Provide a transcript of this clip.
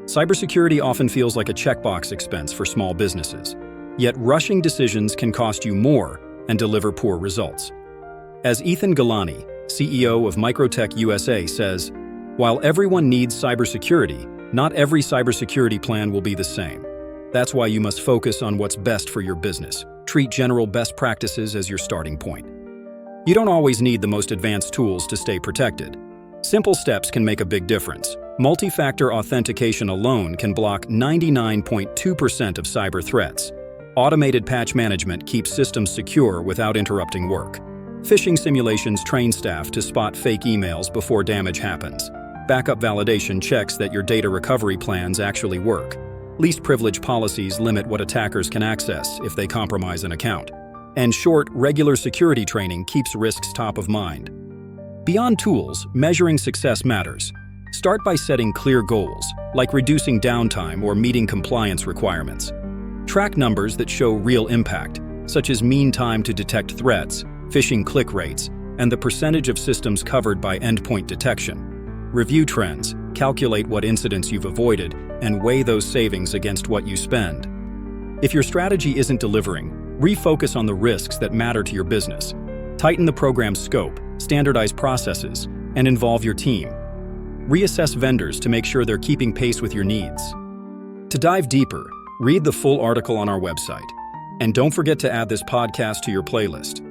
Cybersecurity often feels like a checkbox expense for small businesses, yet rushing decisions can cost you more and deliver poor results. As Ethan Galani, CEO of Microtech USA, says, "While everyone needs cybersecurity, not every cybersecurity plan will be the same. That's why you must focus on what's best for your business. Treat general best practices as your starting point." You don't always need the most advanced tools to stay protected. Simple steps can make a big difference. Multi-factor authentication alone can block 99.2% of cyber threats. Automated patch management keeps systems secure without interrupting work. Phishing simulations train staff to spot fake emails before damage happens. Backup validation checks that your data recovery plans actually work. Least privilege policies limit what attackers can access if they compromise an account. And short, regular security training keeps risks top of mind. Beyond tools, measuring success matters. Start by setting clear goals, like reducing downtime or meeting compliance requirements. Track numbers that show real impact, such as mean time to detect threats, phishing click rates, and the percentage of systems covered by endpoint detection. Review trends, calculate what incidents you've avoided, and weigh those savings against what you spend. If your strategy isn't delivering, refocus on the risks that matter to your business. Tighten the program's scope, standardize processes, and involve your team. Reassess vendors to make sure they're keeping pace with your needs. To dive deeper, read the full article on our website. And don't forget to add this podcast to your playlist.